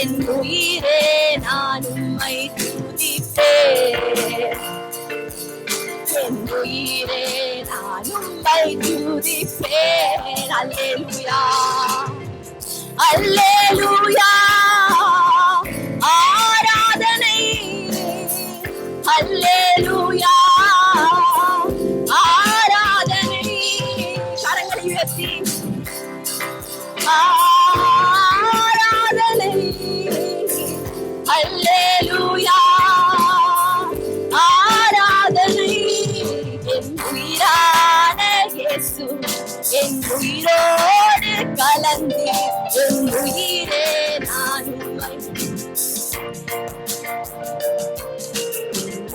என் உயிரே நான் உம்மை துதிப்பேன். என் உயிரே நான் உம்மை துதிப்பேன். அல்லேலூயா அல்லேலூயா ஆராதனை. அல்லேலூயா ஆராதனை. கரங்களை உயர்த்தி ஆராதனை. அல்லேலூயா ஆராதனை. என் உயிரான இயேசு என் உயிரோடு கலந்து என் உயிரே நான் உம்மை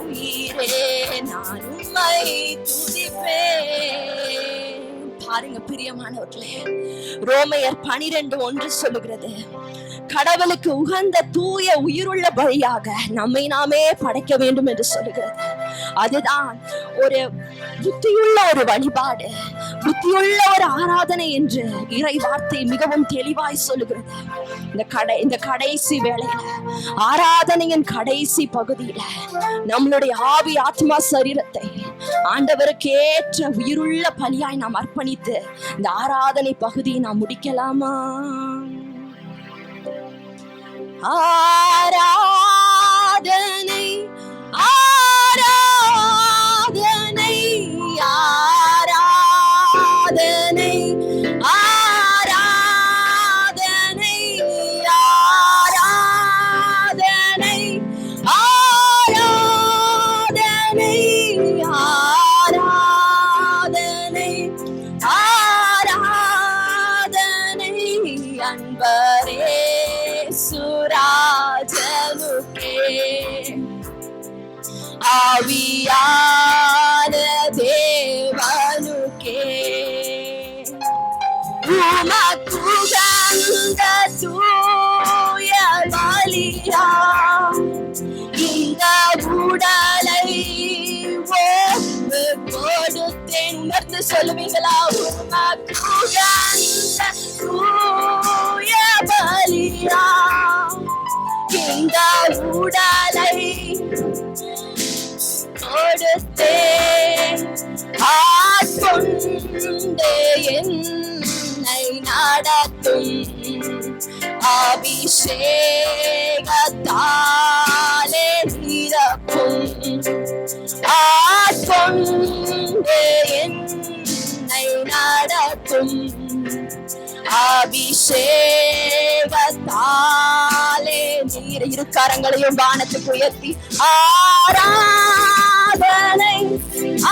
உயிரே நான் உம்மை துதிப்பேன். பாருங்க பிரியமானவர்களே, ரோமையர் 12:1 சொல்லுகிறது, கடவுளுக்கு உகந்த தூய உயிருள்ள பலியாக நம்மை நாமே படைக்க வேண்டும் என்று சொல்லுகிறது. அதுதான் ஒரு புத்தியுள்ள ஒரு வழிபாடு, புத்தியுள்ள ஒரு ஆராதனை என்று இறை வார்த்தை மிகவும் தெளிவாய் சொல்லுகிறது. இந்த கடைசி வேளையில, ஆராதனையின் கடைசி பகுதியில நம்மளுடைய ஆவி ஆத்மா சரீரத்தை ஆண்டவருக்கு ஏற்ற உயிருள்ள பலியாய் நாம் அர்ப்பணித்து இந்த ஆராதனை பகுதியை நாம் முடிக்கலாமா? ஆராதனை ஆராதனை ஆராதனை ஆராதனை ஆராதனை ஆராதனை ஆராதனை ஆராதனை அன்பரே சுராஜனுக்கே ஆவியான தேவனுக்கே உமக்குகந்த தூய பலியா இந்த உடலை ஒப்பு கொடுத்தேன். உணர்ந்து சொல்லுவீங்களா? உமக்குகந்த தூய பலியா இந்த உடலை கொடுத்தேன். ஆட்கொண்டே என்னை நடத்தும் அபிஷேகத்தாலே நிரப்பும். ஆட்கொண்டே என்னை நடத்தும் அபிஷேகத்தாலே நீர். இரு கரங்களையும் வானத்துக்கு உயர்த்தி ஆராதனை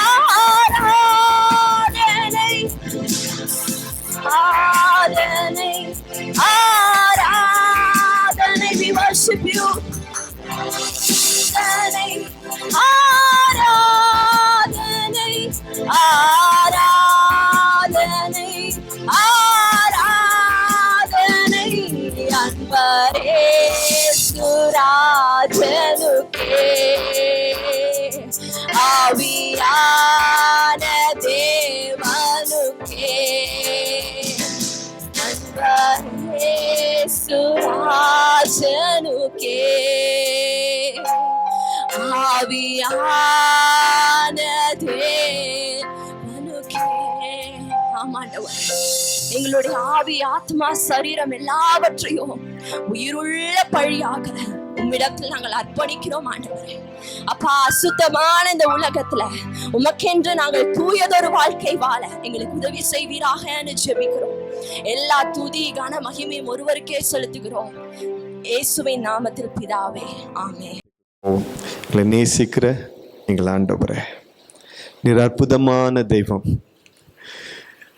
ஆராதனை ஆராதனை ஆராதனை. We worship you. ஆராதனை ஆராதனை ஆராதனை அன்பரே சுராஜனுக்கே ஆவியான தேவனுக்கே அன்பரே சுராஜனுக்கே ஆவியான தேவனுக்கே. ஆமாண்டவர், எங்களுடைய ஆவி ஆத்மா சரீரம் எல்லாவற்றையும் உயிருள்ள பழியாக உம்மிடத்தில் நாங்கள் அர்ப்பணிக்கிறோம் ஆண்டவரே. அப்பா, அசுத்தமான இந்த உலகத்துல உமக்கென்று நாங்கள் தூயதொரு வாழ்க்கை வாழ எங்களுக்கு உதவி செய்வீராக ஜெபிக்கிறோம். எல்லா துதி கன மகிமையும் ஒருவருக்கே செலுத்துகிறோம், இயேசுவின் நாமத்தில் பிதாவே, ஆமென். எங்களை நேசிக்கிற எங்கள் ஆண்டவரே, நீர் அற்புதமான தெய்வம்.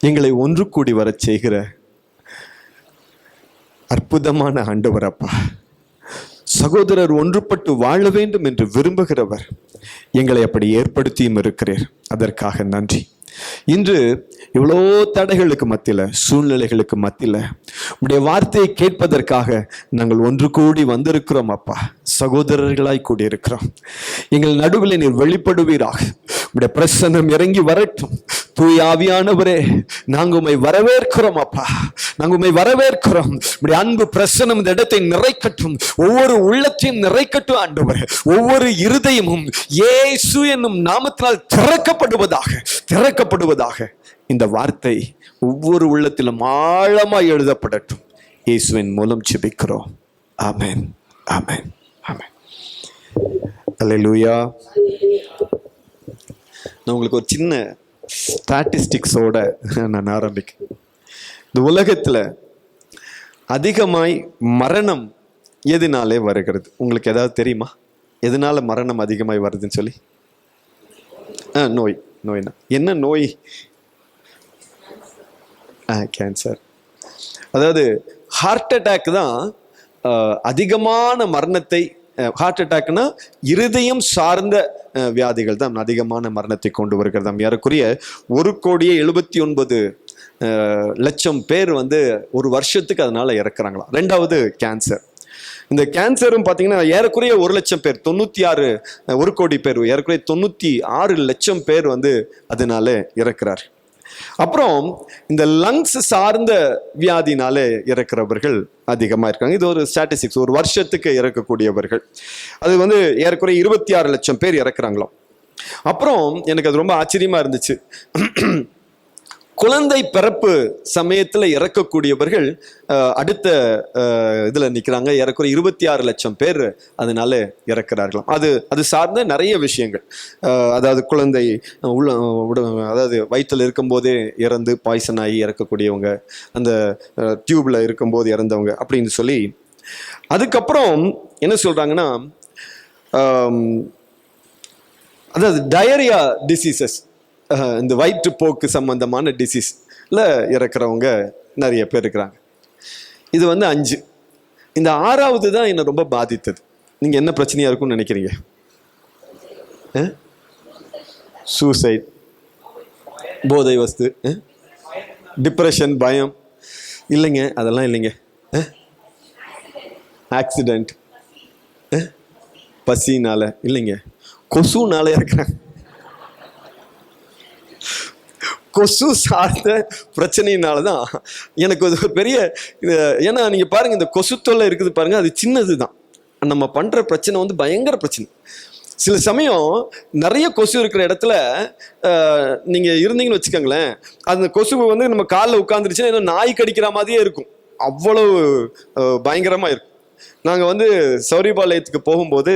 எங்களை ஒன்று கூடி வர செய்கிற அற்புதமான ஆண்டவர் அப்பா. சகோதரர் ஒன்றுபட்டு வாழ வேண்டும் என்று விரும்புகிறவர். எங்களை அப்படி ஏற்படுத்தியும் இருக்கிறீர், அதற்காக நன்றி. இன்று இவ்வளோ தடைகளுக்கு மத்தியில், சூழ்நிலைகளுக்கு மத்தியில் உடைய வார்த்தையை கேட்பதற்காக நாங்கள் ஒன்று கூடி வந்திருக்கிறோம் அப்பா. சகோதரர்களாய் கூடியிருக்கிறோம். எங்கள் நடுவில் நீர் வெளிப்படுவீராக. உடைய பிரசன்னம் இறங்கி வரட்டும். தூய ஆவியானவரே, நாங்க உம்மை வரவேற்கிறோம் அப்பா, நாங்க உம்மை வரவேற்கிறோம். உம்முடைய அன்பு பிரசன்னம் இந்த இடத்தை நிறைக்கட்டும், ஒவ்வொரு உள்ளத்தையும் நிறைக்கட்டும் ஆண்டவரே. ஒவ்வொரு இருதயமும் இயேசு என்னும் நாமத்தினால் திறக்கப்படுவதாக. இந்த வார்த்தை ஒவ்வொரு உள்ளத்திலும் ஆழமாய் எழுதப்படட்டும். இயேசுவின் மூலம் ஜெபிக்கிறோம். ஆமென், ஆமென், ஆமென். அல்லேலூயா. நான் உங்களுக்கு ஒரு சின்ன ஸ்டாட்டிஸ்டிக்ஸோட நான் ஆரம்பிக்கிறேன். இந்த உலகத்தில் அதிகமாய் மரணம் எதனாலே வருகிறது? உங்களுக்கு ஏதாவது தெரியுமா? எதனால மரணம் அதிகமாய் வருதுன்னு சொல்லி? நோய்னா என்ன நோய்? கேன்சர். அதாவது ஹார்ட் அட்டாக் தான் அதிகமான மரணத்தை, ஹார்ட் அட்டாக்னா இருதயம் சார்ந்த வியாதிகள் தான் அதிகமான மரணத்தை கொண்டு வருகிறது. ஏறக்குறைய 1,79,00,000 பேர் ஒரு வருஷத்துக்கு அதனால இறக்குறாங்களாம். ரெண்டாவது கேன்சர். இந்த கேன்சரும் பார்த்தீங்கன்னா ஏறக்குறைய 1,00,000 பேர், 96 1 கோடி பேர், ஏறக்குறைய 96 லட்சம் பேர் அதனால இறக்குறார். அப்புறம் இந்த லங்ஸ் சார்ந்த வியாதினால இறக்குறவர்கள் அதிகமாக இருக்காங்க. இது ஒரு ஸ்டாட்டிஸ்டிக்ஸ். ஒரு வருஷத்துக்கு இறக்கக்கூடியவர்கள் அது ஏறக்குறைய 26 லட்சம் பேர் இறக்குறாங்களாம். அப்புறம் எனக்கு அது ரொம்ப ஆச்சரியமா இருந்துச்சு. குழந்தை பிறப்பு சமயத்தில் இறக்கக்கூடியவர்கள் அடுத்த இதில் நிற்கிறாங்க. ஏறக்குறைய 26 லட்சம் பேர் அதனால இறக்குறார்களாம். அது சார்ந்த நிறைய விஷயங்கள். அதாவது குழந்தை அதாவது வயிற்றில் இருக்கும்போதே இறந்து பாய்சன் ஆகி இறக்கக்கூடியவங்க, அந்த டியூப்ல இருக்கும்போது இறந்தவங்க அப்படின்னு சொல்லி. அதுக்கப்புறம் என்ன சொல்றாங்கன்னா, அதாவது டயரியா டிசீசஸ், இந்த வயிற்றுப்போக்கு சம்பந்தமான டிசீஸ்ல இறக்குறவங்க நிறைய பேர் இருக்கிறாங்க. இது 5. இந்த 6வது தான் என்னை ரொம்ப பாதித்தது. நீங்க என்ன பிரச்சனையா இருக்கும்னு நினைக்கிறீங்க? சூசைட், போதை வஸ்து, டிப்ரெஷன், பயம். இல்லைங்க, அதெல்லாம் இல்லைங்க. ஆக்சிடென்ட், பசினால இல்லைங்க, கொசுனால இருக்கிறாங்க. கொசு சார்ந்த பிரச்சனையினாலதான் எனக்கு ஒரு பெரிய, ஏன்னா நீங்க பாருங்க, இந்த கொசு தொல்லை இருக்குது பாருங்க, அது சின்னதுதான். நம்ம பண்ற பிரச்சனை பயங்கர பிரச்சனை. சில சமயம் நிறைய கொசு இருக்கிற இடத்துல நீங்க இருந்தீங்கன்னு வச்சுக்கோங்களேன், அந்த கொசு நம்ம காலில் உட்காந்துருச்சுன்னா ஏதோ நாய் கடிக்கிற மாதிரியே இருக்கும். அவ்வளவு பயங்கரமா இருக்கும். நாங்க சௌரிபாளையத்துக்கு போகும்போது,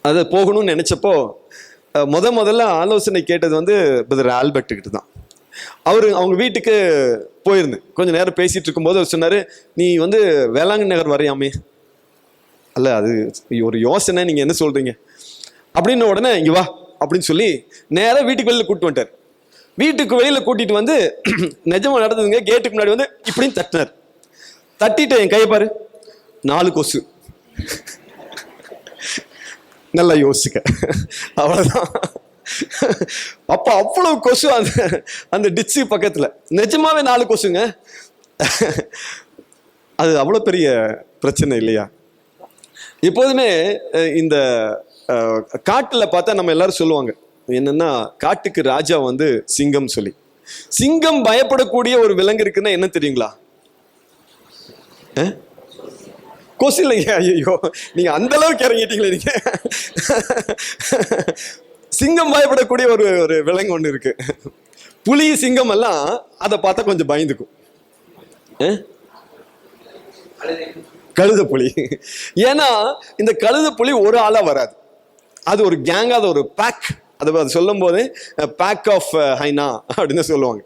அது போகணும்னு நினைச்சப்போ முதல்ல ஆலோசனை கேட்டது பிரதர் ஆல்பர்ட் கிட்ட தான். அவங்க வீட்டுக்கு போயிருந்தேன். கொஞ்சம் நேரம் பேசிட்டு இருக்கும்போது அவர் சொன்னாரு, நீ வேளாங்கண்ணி நகர் வரையாமே. அல்ல, அது ஒரு யோசனை, நீங்க என்ன சொல்றீங்க அப்படின்னு. உடனே இங்க வா அப்படின்னு சொல்லி நேரம் வீட்டுக்கு வெளியில கூட்டிட்டு வந்துட்டார். வீட்டுக்கு வெளியில கூட்டிட்டு நிஜமா நடந்ததுங்க. கேட்டுக்கு முன்னாடி இப்படின்னு தட்டினார். தட்டிட்டு என் கையை பாரு, 4 கொசு. நல்லா யோசிக்க, அவ்வளவுதான். அப்ப அவ்வளவு கொசு அந்த டிச்சு பக்கத்துல. நிஜமாவே 4 கொசுங்க. அது அவ்வளவு பெரிய பிரச்சனை இல்லையா? எப்போதுமே இந்த காட்டுல பார்த்தா நம்ம எல்லாரும் சொல்லுவாங்க என்னன்னா, காட்டுக்கு ராஜா சிங்கம் சொல்லி. சிங்கம் பயப்படக்கூடிய ஒரு விலங்கு இருக்குன்னா என்ன தெரியுங்களா? கொசு இல்லைங்க. ஐயோ, நீங்க அந்த அளவுக்கு இறங்கிட்டீங்களே. நீங்க சிங்கம் பயப்படக்கூடிய ஒரு விலங்கு ஒண்ணு இருக்கு. புலி, சிங்கம் எல்லாம் அதை பார்த்தா கொஞ்சம் பயந்துக்கும். கழுத புலி. ஏன்னா இந்த கழுத புலி ஒரு ஆளா வராது, அது ஒரு கேங்கா, அது ஒரு பேக். அது சொல்லும் போது பேக் ஆஃப் ஹைனா அப்படின்னு சொல்லுவாங்க.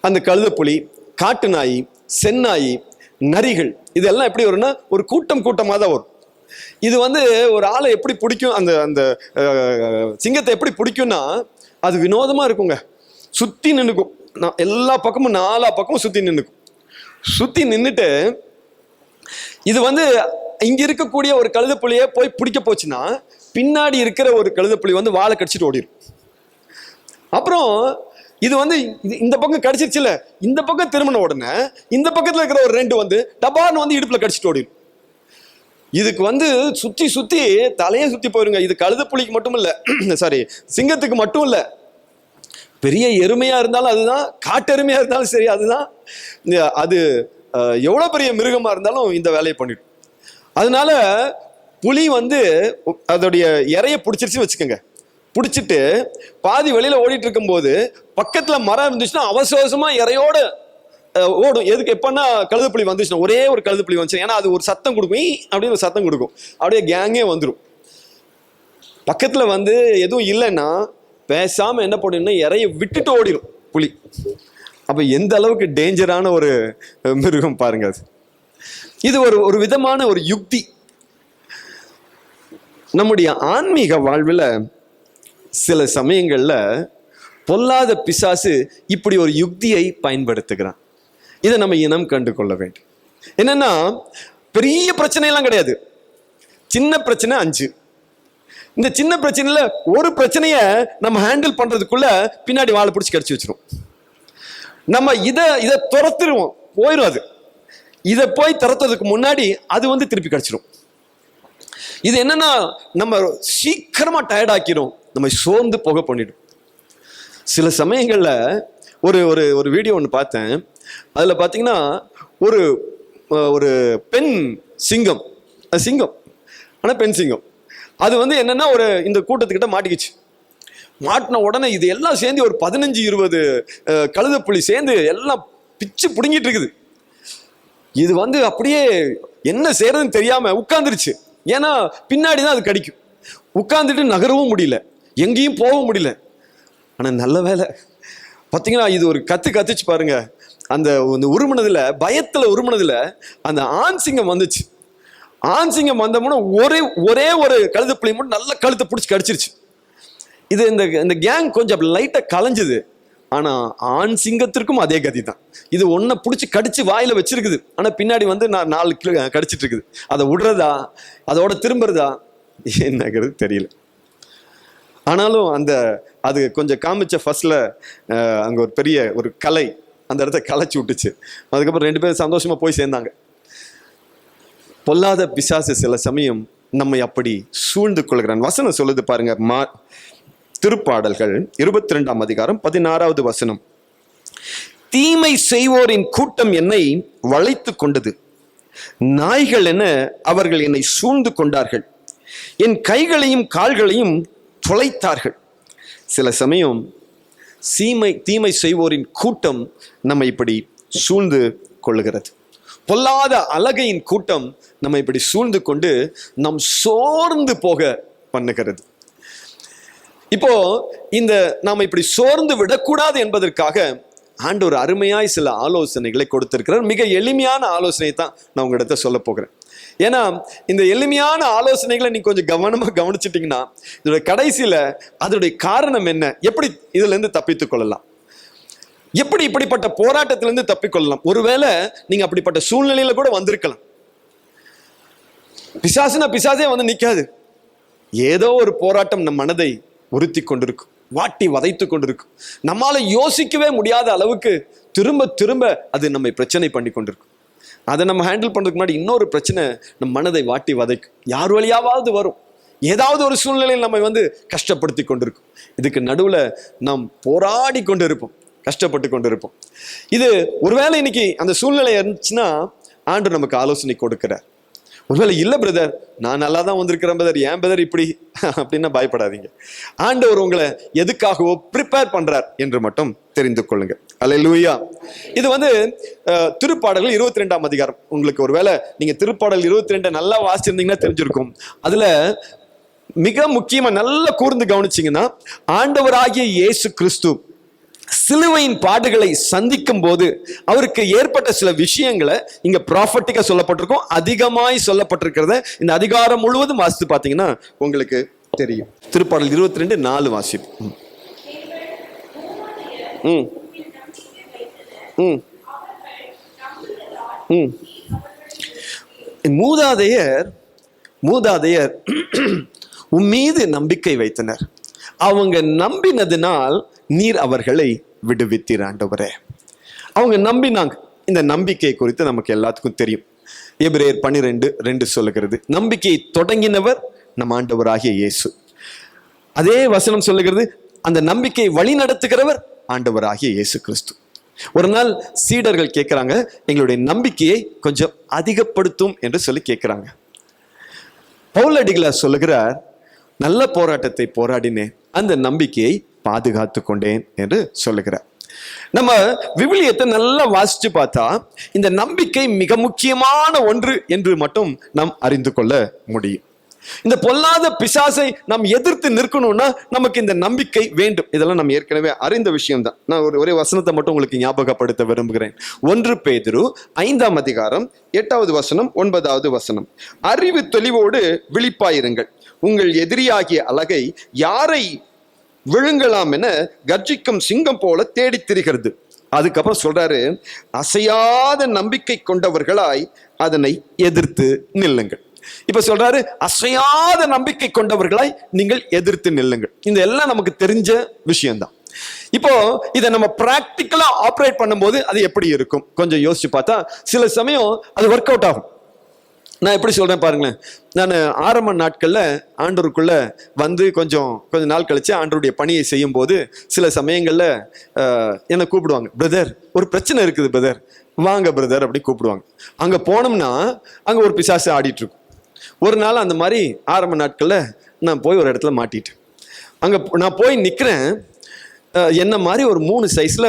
அந்த கழுத புலி, காட்டு நாய், செந்நாய், நரிகள், இதெல்லாம் எப்படி வரும்னா ஒரு கூட்டமாக தான் வரும். இது ஒரு ஆளை எப்படி பிடிக்கும், அந்த சிங்கத்தை எப்படி பிடிக்கும்னா, அது வினோதமா இருக்குங்க. சுத்தி நின்னுக்கும், எல்லா பக்கமும் 4 பக்கமும் சுத்தி நின்னுக்கும். சுத்தி நின்னுட்டு இது இங்க இருக்கக்கூடிய ஒரு கழுத புலியை போய் பிடிக்க போச்சுன்னா, பின்னாடி இருக்கிற ஒரு கழுத புலி வாழை கடிச்சிட்டு ஓடிடும். அப்புறம் இது இந்த பக்கம் கடிச்சிருச்சுல, இந்த பக்கம் திரும்பின உடனே இந்த பக்கத்துல இருக்கிற ஒரு 2 டபார்னு இடுப்புல கடிச்சிட்டு ஓடிடும். இதுக்கு சுத்தி சுத்தி தலையே சுத்தி போயிருங்க. இது கழுத புலிக்கு மட்டும் இல்ல, சாரி, சிங்கத்துக்கு மட்டும் இல்ல, பெரிய எருமையா இருந்தாலும் அதுதான், காட்டெருமையா இருந்தாலும் சரி அதுதான், அது எவ்வளவு பெரிய மிருகமா இருந்தாலும் இந்த வேலையை பண்ணிடும். அதனால புலி வந்து அதோடைய இறைய பிடிச்சிருச்சு வச்சுக்கோங்க, பிடிச்சிட்டு பாதி வெளியில ஓடிட்டு இருக்கும் போது பக்கத்துல மரம் இருந்துச்சுன்னா அவசரமா இறையோட ஓடும். எதுக்கு? எப்பன்னா கழுதுப்புலி வந்துச்சுன்னா, ஒரே ஒரு கழுதுப்புலி வந்துச்சு, ஏன்னா அது ஒரு சத்தம் கொடுக்கும், அப்படின்னு ஒரு சத்தம் கொடுக்கும், அப்படியே கேங்கே வந்துடும். பக்கத்துல வந்து எதுவும் இல்லைன்னா பேசாம என்ன பண்ணுன்னா இறைய விட்டுட்டு ஓடிடும் புலி. அப்ப எந்த அளவுக்கு டேஞ்சரான ஒரு மிருகம் பாருங்க அது. இது ஒரு விதமான ஒரு யுக்தி. நம்முடைய ஆன்மீக வாழ்வில் சில சமயங்கள்ல பொல்லாத பிசாசு இப்படி ஒரு யுக்தியை பயன்படுத்துகிறான். இதை நம்ம இனம் கண்டு கொள்ள வேண்டும். என்னன்னா, பெரிய பிரச்சனை எல்லாம் கிடையாது, சின்ன பிரச்சனை 5. இந்த சின்ன பிரச்சனையில ஒரு பிரச்சனைய நம்ம ஹேண்டில் பண்றதுக்குள்ள பின்னாடி வாழை பிடிச்சி கடிச்சு வச்சிரும். நம்ம இதை துரத்துருவோம், போயிடும். அது இதை போய் துரத்துறதுக்கு முன்னாடி அது வந்து திருப்பி கடிச்சிடும். இது என்னன்னா, நம்ம சீக்கிரமா டயர்ட் ஆக்கிரும், நம்ம சோர்ந்து போக பண்ணிடும். சில சமயங்கள்ல ஒரு ஒரு வீடியோ ஒன்று பார்த்தேன். அதுல பாத்தீங்கன்னா ஒரு ஒரு பெண் சிங்கம், ஆனா பெண் சிங்கம், அது வந்து என்னன்னா இந்த கூட்டத்துக்கிட்ட மாட்டிக்கிச்சு. மாட்டின உடனே இது எல்லாம் சேர்ந்து ஒரு 15-20 கழுதைப்புலி சேர்ந்து எல்லாம் பிச்சு பிடுங்கிட்டு இருக்குது. இது வந்து அப்படியே என்ன செய்யறதுன்னு தெரியாம உட்கார்ந்துருச்சு. ஏன்னா பின்னாடிதான் அது கடிக்கும். உட்கார்ந்துட்டு நகரவும் முடியல, எங்கேயும் போக முடியல. ஆனா நல்ல வேலை பாத்தீங்கன்னா, இது ஒரு கத்துச்சு பாருங்க. அந்த உருமனதுல, பயத்துல உருமனதுல அந்த ஆண் சிங்கம் வந்துச்சு. ஆண் சிங்கம் வந்தோம்னா ஒரே ஒரு கழுதைப்புலி மட்டும் நல்ல கழுத்தை பிடிச்சி கடிச்சிருச்சு. இது இந்த கேங் கொஞ்சம் லைட்டா கலைஞ்சுது. ஆனா ஆண் சிங்கத்திற்கும் அதே கதி தான். இது ஒன்ன பிடிச்சி கடிச்சு வாயில வச்சிருக்குது, ஆனா பின்னாடி வந்து 4 கிலோ கடிச்சிட்டு இருக்குது. அதை விடுறதா அதோட திரும்புறதா என்னங்கிறது தெரியல. ஆனாலும் அது கொஞ்சம் காமிச்ச ஃபர்ஸ்ட்ல அங்க ஒரு பெரிய ஒரு கலை அந்த இடத்த கலைச்சு விட்டுச்சு. அதுக்கப்புறம் 2 பேரும் சந்தோஷமா போய் சேர்ந்தாங்க. பொல்லாத பிசாசு சில சமயம் நம்மை அப்படி சூழ்ந்து கொள்கிறான். வசனம் சொல்லுது பாருங்க, திருப்பாடல்கள் 22ஆம் அதிகாரம் 16வது வசனம். தீமை செய்வோரின் கூட்டம் என்னை வளைத்து கொண்டது, நாய்கள் என அவர்கள் என்னை சூழ்ந்து கொண்டார்கள், என் கைகளையும் கால்களையும் துளைத்தார்கள். சில சமயம் தீமை செய்வோரின் கூட்டம் நம்மை இப்படி சூழ்ந்து கொள்ளுகிறது. பொல்லாத அலகையின் கூட்டம் நம்ம இப்படி சூழ்ந்து கொண்டு நம் சோர்ந்து போக பண்ணுகிறது. இப்போ நாம இப்படி சோர்ந்து விடக்கூடாது என்பதற்காக ஆண்டவர் அருமையாய் சில ஆலோசனைகளை கொடுத்திருக்கிறார். மிக எளிமையான ஆலோசனை தான் நான் உங்களிடத்த சொல்ல போகிறேன். ஏன்னா இந்த எளிமையான ஆலோசனைகளை நீங்க கொஞ்சம் கவனமா கவனிச்சிட்டீங்கன்னா இதோட கடைசியில அதோடைய காரணம் என்ன, எப்படி இதுல இருந்து தப்பித்துக் கொள்ளலாம், எப்படி இப்படிப்பட்ட போராட்டத்திலிருந்து தப்பிக்கொள்ளலாம். ஒருவேளை நீங்க அப்படிப்பட்ட சூழ்நிலையில கூட வந்திருக்கலாம். பிசாசே வந்து நிக்காது. ஏதோ ஒரு போராட்டம் நம் மனதை உறுத்தி கொண்டிருக்கும், வாட்டி வதைத்து கொண்டிருக்கும். நம்மால யோசிக்கவே முடியாத அளவுக்கு திரும்ப திரும்ப அது நம்மை பிரச்சனை பண்ணி கொண்டிருக்கும். அதை நம்ம ஹேண்டில் பண்றதுக்கு முன்னாடி இன்னொரு பிரச்சனை நம் மனதை வாட்டி வதைக்கும். யார் வழியாவது வரும், ஏதாவது ஒரு சூழ்நிலையில் நம்மை வந்து கஷ்டப்படுத்தி கொண்டிருக்கும். இதுக்கு நடுவுல நாம் போராடி கொண்டு இருப்போம், கஷ்டப்பட்டு கொண்டு இருப்போம். இது ஒருவேளை இன்னைக்கு அந்த சூழ்நிலை இருந்துச்சுன்னா ஆண்டவர் நமக்கு ஆலோசனை கொடுக்கிறார். ஒருவேளை இல்லை பிரதர், நான் நல்லா தான் வந்திருக்கிறேன் பிரதர், ஏன் பிரதர் இப்படி அப்படின்னா பயப்படாதீங்க. ஆண்டவர் உங்களை எதுக்காகவோ ப்ரிப்பேர் பண்றார் என்று மட்டும் தெரிந்து கொள்ளுங்க. அல்லேலூயா. இது வந்து திருப்பாடல்கள் 22ஆம் அதிகாரம். உங்களுக்கு ஒருவேளை நீங்க திருப்பாடல் 22 நல்லா வாசிச்சிருந்தீங்கன்னா தெரிஞ்சிருக்கும். அதுல மிக முக்கியமா நல்லா கூர்ந்து கவனிச்சீங்கன்னா, ஆண்டவராகிய இயேசு கிறிஸ்து சிலுவையின் பாடுகளை சந்திக்கும் போது அவருக்கு ஏற்பட்ட சில விஷயங்களை இங்க ப்ராஃபட்டிக்கா சொல்லப்பட்டிருக்கும், அதிகமாய் சொல்லப்பட்டிருக்கிறத இந்த அதிகாரம் முழுவதும் வாசித்து பார்த்தீங்கன்னா உங்களுக்கு தெரியும். திருப்பாடல் 22:4 வாசிப்பு. மூதாதையர் உம்மீது நம்பிக்கை வைத்தனர், அவங்க நம்பினதினால் நீர் அவர்களை விடுவித்தீர் ஆண்டவரே. அவங்க நம்பினாங்க. இந்த நம்பிக்கை குறித்து நமக்கு எல்லாத்துக்கும் தெரியும். எபிரேயர் 12:2 சொல்லுகிறது, நம்பிக்கையை தொடங்கினவர் நம் ஆண்டவராகிய இயேசு. அதே வசனம் சொல்லுகிறது, அந்த நம்பிக்கையை வழி நடத்துகிறவர் ஆண்டவராகிய இயேசு கிறிஸ்து. ஒரு நாள் சீடர்கள் கேட்கிறாங்க, எங்களுடைய நம்பிக்கையை கொஞ்சம் அதிகப்படுத்தும் என்று சொல்லி கேட்கிறாங்க. பவுலடிகளார் சொல்லுகிறார், நல்ல போராட்டத்தை போராடினேன், அந்த நம்பிக்கையை பாதுகாத்து கொண்டேன் என்று சொல்லுகிறார். நம்ம விவிலியத்தை நல்லா வாசிச்சு பார்த்தா இந்த நம்பிக்கை மிக முக்கியமான ஒன்று என்று மட்டும் நாம் அறிந்து கொள்ள முடியும். இந்த பொல்லாத பிசாசை நாம் எதிர்த்து நிற்கணும்னா நமக்கு இந்த நம்பிக்கை வேண்டும். இதெல்லாம் நம்ம ஏற்கனவே அறிந்த விஷயம் தான். நான் ஒரே வசனத்தை மட்டும் உங்களுக்கு ஞாபகப்படுத்த விரும்புகிறேன். 1 பேதுரு 5ஆம் அதிகாரம் 8வது வசனம் 9வது வசனம். அறிவு தெளிவோடு விழிப்பாயிருங்கள், உங்கள் எதிரியாகிய அலகை யாரை விழுங்கலாம் என கர்ஜிக்கும் சிங்கம் போல தேடி திரிகிறது. அதுக்கப்புறம் சொல்றாரு, அசையாத நம்பிக்கை கொண்டவர்களாய் அதனை எதிர்த்து நில்லுங்கள். இப்ப சொல்றாரு, அசையாத நம்பிக்கை கொண்டவர்களாய் நீங்கள் எதிர்த்து நில்லுங்கள். இந்த எல்லாம் நமக்கு தெரிஞ்ச விஷயம்தான். இப்போ இதை நம்ம பிராக்டிக்கலா ஆப்ரேட் பண்ணும்போது அது எப்படி இருக்கும் கொஞ்சம் யோசிச்சு பார்த்தா சில சமயம் அது ஒர்க் அவுட் ஆகும். நான் எப்படி சொல்றேன் பாருங்களேன். நான் ஆரம்ப நாட்கள்ல ஆண்டவருக்குள்ள வந்து கொஞ்சம் நாள் கழிச்சு ஆண்டவருடைய பணியை செய்யும் போது சில சமயங்கள்ல என்னை கூப்பிடுவாங்க, பிரதர் ஒரு பிரச்சனை இருக்குது பிரதர், வாங்க பிரதர் அப்படி கூப்பிடுவாங்க. அங்க போனோம்னா அங்க ஒரு பிசாசு ஆடிட்டு இருக்கும். ஒரு நாள் அந்த மாதிரி ஆரம்ப நாட்கள்ல நான் போய் ஒரு இடத்துல மாட்டிட்டேன். அங்க நான் போய் நிக்கிறேன். என்ன மாதிரி ஒரு 3 சைஸ்ல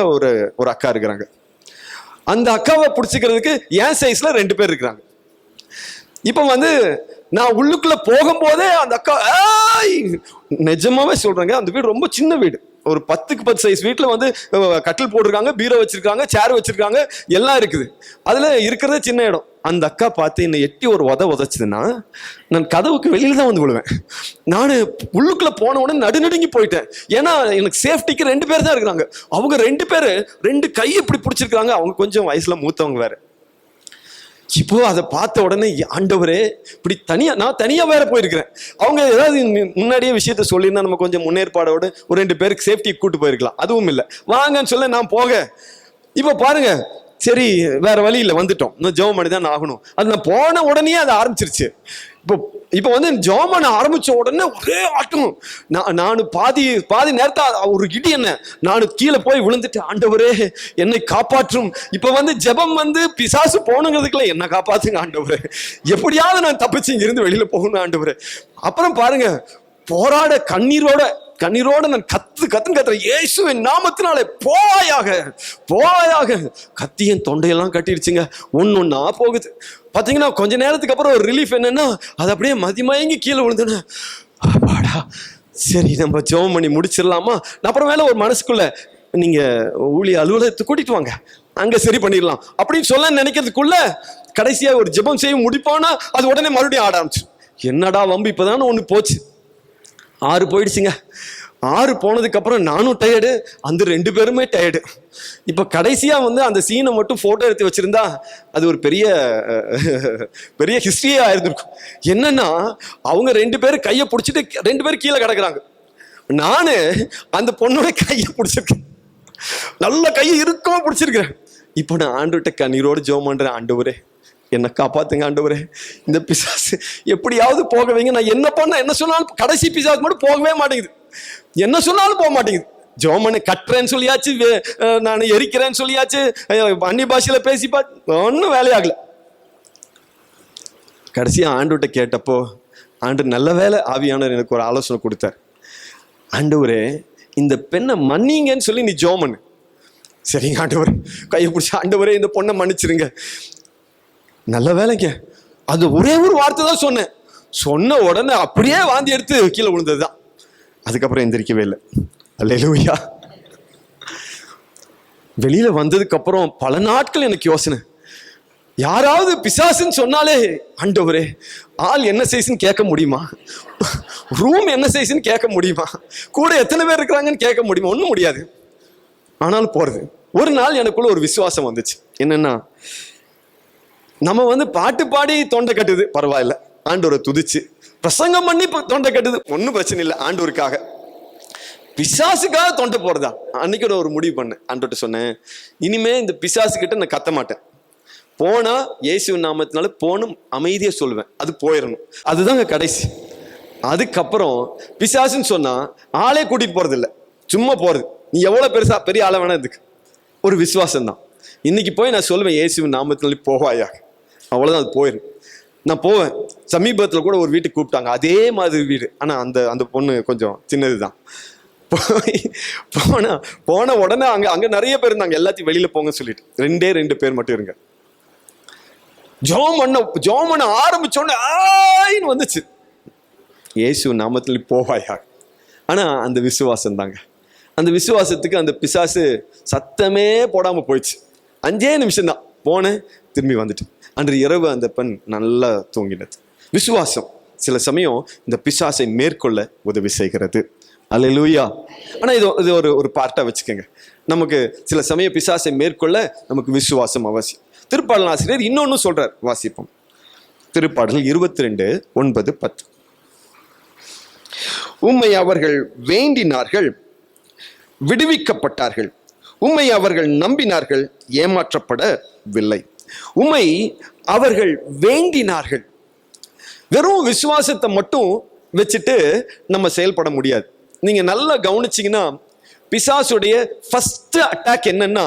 ஒரு அக்கா இருக்கிறாங்க. அந்த அக்காவை பிடிச்சிக்கிறதுக்கு என் சைஸ்ல 2 பேர் இருக்கிறாங்க. இப்ப வந்து நான் உள்ளுக்குள்ள போகும்போதே அந்த அக்கா, நிஜமாவே சொல்றேங்க, அந்த வீடு ரொம்ப சின்ன வீடு, ஒரு 10க்கு 10 சைஸ் வீட்டுல வந்து கட்டில் போட்டிருக்காங்க, பீரோ வச்சிருக்காங்க, சேர் வச்சிருக்காங்க, எல்லாம் இருக்குது. அதுல இருக்கிறதே சின்ன இடம். அந்த அக்கா பார்த்து என்னை எட்டி ஒரு உதைச்சதுன்னா நான் கதவுக்கு வெளியில தான் வந்து விழுவேன். நான் உள்ளுக்குள்ள போன உடனே நடுநடுங்கி போயிட்டேன். ஏன்னா எனக்கு சேஃப்டிக்கு 2 பேர் தான் இருக்கிறாங்க. அவங்க 2 பேரு 2 கை இப்படி பிடிச்சிருக்காங்க. அவங்க கொஞ்சம் வயசுல மூத்தவங்க வேற. இப்போ அதை பார்த்த உடனே, ஆண்டவரே இப்படி நான் தனியா வேற போயிருக்கிறேன். அவங்க ஏதாவது முன்னாடியே விஷயத்த சொல்லியிருந்தா நம்ம கொஞ்சம் முன்னேற்பாடோடு ஒரு 2 பேருக்கு சேஃப்டி கூட்டு போயிருக்கலாம். அதுவும் இல்லை, வாங்கன்னு சொல்ல நான் போக. இப்போ பாருங்க, சரி வேற வழி இல்லை, வந்துட்டோம், இன்னும் ஜெபம் பண்ணி தான் ஆகணும். அது நான் போன உடனே அது ஆரம்பிச்சிருச்சு. இப்போ வந்து ஜெபம் பண்ண ஆரம்பிச்ச உடனே ஒரே ஆட்டம். நான் பாதி நேரத்தை ஒரு இடி என்ன, நான் கீழே போய் விழுந்துட்டு, ஆண்டவரே என்னை காப்பாற்றும். இப்ப வந்து ஜெபம் வந்து பிசாசு போனுங்கிறதுக்குள்ள என்ன காப்பாத்துங்க ஆண்டவரே, எப்படியாவது நான் தப்பிச்சு இங்கிருந்து வெளியில போகணும் ஆண்டவரே. அப்புறம் பாருங்க, போராட கண்ணீரோட நான் கத்துறேன், இயேசுவின் நாமத்தினாலே போவாயாக. கத்தியன் தொண்டையெல்லாம் கட்டிடுச்சுங்க. ஒன்னொன்னா போகுது. பாத்தீங்கன்னா கொஞ்ச நேரத்துக்கு அப்புறம் ஒரு ரிலீஃப் என்னன்னா, அது அப்படியே மதிமயங்கி கீழே விழுந்துன. அப்பாடா, சரி நம்ம ஜெபம் பண்ணி முடிச்சிடலாமா. அப்புறம் மேல ஒரு மனசுக்குள்ள, நீங்க ஊழிய அலுவலகத்தை கூட்டிட்டு வாங்க, அங்க சரி பண்ணிடலாம் அப்படின்னு சொல்ல நினைக்கிறதுக்குள்ள கடைசியா ஒரு ஜெபம் செய்ய முடிப்போனா அது உடனே மறுபடியும் ஆட ஆரம்பிச்சு. என்னடா வம்பு, இப்பதானே ஒண்ணு போச்சு. 6 போயிடுச்சுங்க. 6 போனதுக்கு அப்புறம் நானும் டயர்டு, அந்த 2 பேருமே டயர்டு. இப்ப கடைசியா வந்து அந்த சீனை மட்டும் போட்டோ எடுத்து வச்சிருந்தா அது ஒரு பெரிய ஹிஸ்டரியே ஆயிருந்திருக்கும். என்னன்னா, அவங்க 2 பேரும் கையை பிடிச்சிட்டு 2 பேரும் கீழே கிடக்குறாங்க. நானு அந்த பொண்ணோட கையை பிடிச்சிருக்கேன், நல்ல கையை இருக்கமா பிடிச்சிருக்கிறேன். இப்போ நான் ஆண்டவர்கிட்ட கண்ணீரோடு ஜெபம் பண்றேன், ஆண்டவரே என்ன காப்பாத்துங்க ஆண்டவரே, இந்த பிசாசு எப்படியாவது போக வைங்க. நான் என்ன சொன்னாலும் கடைசி பிசாசு மட்டும் போகவே மாட்டேங்குது, என்ன சொன்னாலும் போக மாட்டேங்குது. ஜெபம் கட்டுறேன்னு சொல்லியாச்சு, நான் எரிக்கிறேன்னு சொல்லியாச்சு, அந்நிய பாஷையில பேசி பார்த்து ஒன்றும் வேலையாகல. கடைசியா ஆண்டவர்கிட்ட கேட்டப்போ, ஆண்டு நல்ல வேலை ஆவியானவர் எனக்கு ஒரு ஆலோசனை கொடுத்தார். ஆண்டவரே இந்த பெண்ணை மன்னிங்கன்னு சொல்லி நீ ஜெபம் பண்ணு. சரிங்க ஆண்டவரே, கையை பிடிச்சி, ஆண்டவரே இந்த பொண்ணை மன்னிச்சிருங்க. நல்ல வேலைங்க, அது ஒரே ஒரு வார்த்தை தான் சொன்னேன். சொன்ன உடனே அப்படியே வாந்தி எடுத்து கீழே விழுந்ததுதான். அதுக்கப்புறம் எந்திரிக்கவே இல்லை. அல்லேலூயா. வெளியில வந்ததுக்கு அப்புறம் பல நாட்கள் எனக்கு யோசனை, யாராவது பிசாசுன்னு சொன்னாலே, ஆண்டவரே ஆள் என்ன சைஸ்ன்னு கேட்க முடியுமா, ரூம் என்ன சைஸ்ன்னு கேட்க முடியுமா, கூட எத்தனை பேர் இருக்கிறாங்கன்னு கேட்க முடியுமா, ஒன்றும் முடியாது. ஆனாலும் போறது. ஒரு நாள் எனக்குள்ள ஒரு விசுவாசம் வந்துச்சு. என்னன்னா, நம்ம வந்து பாட்டு பாடி தொண்டை கட்டுது, பரவாயில்ல, ஆண்டவரை துதிச்சு பிரசங்கம் பண்ணி தொண்டை கட்டுது, ஒன்றும் பிரச்சனை இல்லை. ஆண்டவருக்காக பிசாசுக்காக தொண்டை போறதா? அன்னைக்கு ஒரு முடிவு பண்ணேன். ஆண்டவர்கிட்ட சொன்னேன், இனிமே இந்த பிசாசு கிட்ட நான் கத்த மாட்டேன். போனா இயேசுவின் நாமத்தினால போனும் அமைதியா சொல்லுவேன், அது போயிடணும். அதுதாங்க கடைசி. அதுக்கப்புறம் பிசாசுன்னு சொன்னா ஆளே கூட்டிட்டு போறது இல்லை, சும்மா போறது. நீ எவ்வளவு பெரிய ஆள வேணா இதுக்கு ஒரு விசுவாசம் தான். இன்னைக்கு போய் நான் சொல்லுவேன் இயேசுவின் நாமத்தினாலே போவாயா, அவ்வளவுதான், அது போயிடும். நான் போவேன். சமீபத்துல கூட ஒரு வீட்டுக்கு கூப்பிட்டாங்க, அதே மாதிரி வீடு, ஆனா அந்த பொண்ணு கொஞ்சம் சின்னதுதான். போன உடனே அங்க நிறைய பேர் இருந்தாங்க, எல்லாத்தையும் வெளியில போங்க சொல்லிட்டு 2 பேர் மட்டும் இருங்க. ஜோம் பண்ண ஆரம்பிச்சோன்னு ஆயின்னு வந்துச்சு, இயேசு நாமத்துல போவாயா. ஆனா அந்த விசுவாசம் தாங்க, அந்த விசுவாசத்துக்கு அந்த பிசாசு சத்தமே போடாம போயிடுச்சு. 5 நிமிஷம் தான் போனேன், திரும்பி வந்துட்டு. அன்று இரவு அந்த பெண் நல்லா தூங்கினது. விசுவாசம் சில சமயம் இந்த பிசாசை மேற்கொள்ள உதவி செய்கிறது. அல்லேலூயா. ஆனா இது ஒரு பார்ட்டா வச்சுக்கோங்க. நமக்கு சில சமயம் பிசாசை மேற்கொள்ள நமக்கு விசுவாசம் அவசியம். திருப்பாடல் ஆசிரியர் இன்னொன்னு சொல்றார், வாசிப்போம். திருப்பாடல் 22:9-10. உம்மை அவர்கள் வேண்டினார்கள், விடுவிக்கப்பட்டார்கள். உம்மை அவர்கள் நம்பினார்கள், ஏமாற்றப்படவில்லை. உம்மை அவர்கள் வேண்டினார்கள். வெறும் விசுவாசத்தை மட்டும் வச்சுட்டு நம்ம செயல்பட முடியாது. நீங்க நல்லா கவனிச்சீங்கன்னா பிசாசுடைய ஃபர்ஸ்ட் அட்டாக் என்னன்னா,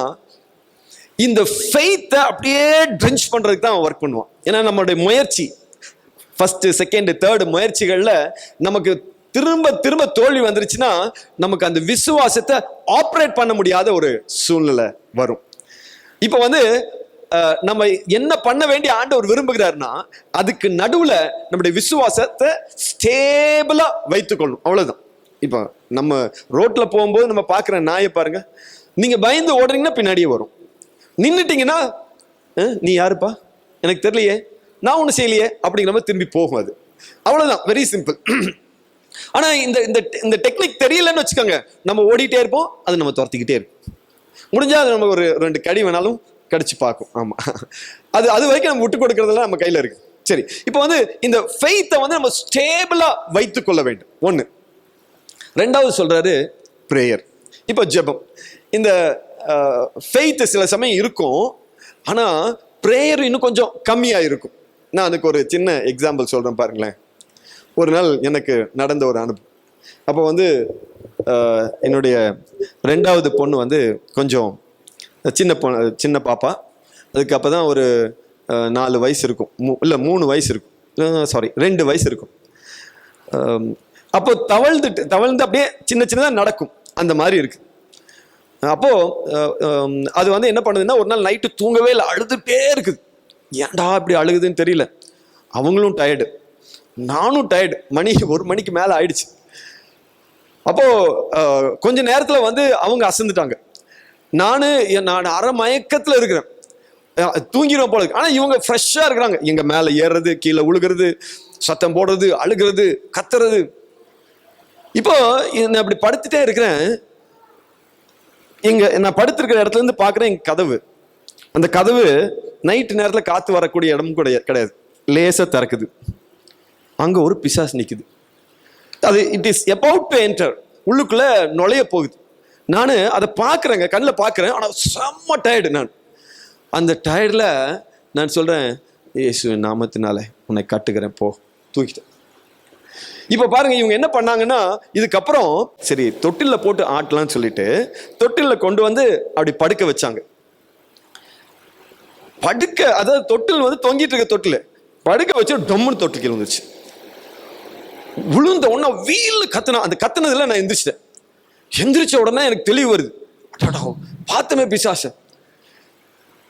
இந்த ஃபெய்த்தை அப்படியே ட்ரென்ச் பண்றதுக்கு தான் ஒர்க் பண்ணுவான். ஏன்னா நம்மளுடைய முயற்சி ஃபர்ஸ்ட், செகண்ட், தேர்ட் முயற்சிகள்ல நமக்கு திரும்ப தோல்வி வந்துருச்சுன்னா நமக்கு அந்த விசுவாசத்தை ஆப்ரேட் பண்ண முடியாத ஒரு சூழ்நிலை வரும். இப்போ நம்ம என்ன பண்ண வேண்டிய ஆண்டவர் விரும்புகிறார்னா, அதுக்கு நடுவுல நம்முடைய விசுவாசத்தை ஸ்டேபிளா வைத்துக்கொள்ளணும், அவ்வளவுதான். இப்போ நம்ம ரோட்ல போகும்போது நம்ம பாக்குற நாயை பாருங்க, நீங்க பயந்து ஓடுறீங்கன்னா பின்னாடியே வரும். நின்னுட்டீங்கன்னா நீ யாருப்பா, எனக்கு தெரியலையே, நான் ஒண்ணு செய்யலையே அப்படிங்கிற மாதிரி திரும்பி போகும். அது அவ்வளவுதான், வெரி சிம்பிள். ஆனா இந்த டெக்னிக் தெரியலன்னு வச்சுக்கோங்க, நம்ம ஓடிட்டே இருப்போம், அது நம்ம துரத்திக்கிட்டே இருக்கும். முடிஞ்சா அது நம்ம ஒரு 2 கடி வேணாலும் கடிச்சு பார்க்கும். ஆமா, அது வரைக்கும் நம்ம விட்டு கொடுக்கறதெல்லாம் நம்ம கையில இருக்கு. சரி, இப்போ இந்த ஃபெய்த்தை நம்ம ஸ்டேபிளா வைத்துக் கொள்ள வேண்டும். 1. 2வது சொல்றாரு பிரேயர். இப்போ ஜெபம். இந்த ஃபெய்த் சில சமயம் இருக்கும், ஆனா பிரேயர் இன்னும் கொஞ்சம் கம்மியா இருக்கும். நான் அதுக்கு ஒரு சின்ன எக்ஸாம்பிள் சொல்றேன் பாருங்களேன். ஒரு நாள் எனக்கு நடந்த ஒரு அனுபவம். அப்போ என்னுடைய 2வது பொண்ணு கொஞ்சம் சின்ன பாப்பா. அதுக்கு அப்போதான் ஒரு 4 வயசு இருக்கும், இல்லை 3 வயசு இருக்கும், சாரி 2 வயசு இருக்கும். அப்போ தவழ்ந்து அப்படியே சின்னதாக நடக்கும், அந்த மாதிரி இருக்கு. அப்போ அது என்ன பண்ணுதுன்னா, ஒரு நாள் நைட்டு தூங்கவே இல்லை, அழுதுகிட்டே இருக்குது. ஏன்டா இப்படி அழுகுதுன்னு தெரியல. அவங்களும் டயர்டு, நானும் டயர்டு. மணி 1 மணிக்கு மேலே ஆயிடுச்சு. அப்போ கொஞ்ச நேரத்தில் அவங்க அசந்துட்டாங்க. நான் அரை மயக்கத்தில் இருக்கிறேன், தூங்கிடுவோம் போல இருக்கு. ஆனால் இவங்க ஃப்ரெஷ்ஷாக இருக்கிறாங்க. எங்க மேலே ஏறுறது, கீழே உழுகிறது, சத்தம் போடுறது, அழுகிறது, கத்துறது. இப்போ நான் அப்படி படுத்துட்டே இருக்கிறேன். நான் படுத்திருக்கிற இடத்துல இருந்து பார்க்குறேன் எங்க கதவு. அந்த கதவு நைட்டு நேரத்தில் காத்து வரக்கூடிய இடமும் கூட கிடையாது, லேசா திறக்குது. அங்க ஒரு பிசாசு நிக்குது. அது it is about to enter, உள்ளுக்குள்ள நுழைய போகுது. நான் அதை பார்க்குறேங்க, கண்ணில் பார்க்குறேன். ஆனால் செம்ம டயர்டு. நான் அந்த டயர்டில் நான் சொல்கிறேன், இயேசு நாமத்தினால உன்னை கட்டுக்கிறேன், போ, தூக்கிட்டேன். இப்போ பாருங்க, இவங்க என்ன பண்ணாங்கன்னா, இதுக்கப்புறம் சரி தொட்டிலில் போட்டு ஆட்டலாம்னு சொல்லிட்டு தொட்டிலில் கொண்டு அப்படி படுக்க வச்சாங்க. அதாவது தொட்டில் தொங்கிட்டு இருக்க தொட்டில் படுக்க வச்சு டொம்முன்னு தொட்டில் கீழே வந்துருச்சு. விழுந்த உடனே வீல் கத்துனா, அந்த கத்துனதுல நான் எந்திரிச்சிட்டேன். எந்திரிச்ச உடனே எனக்கு தெளிவு வருது, பார்த்தமே பிசாச.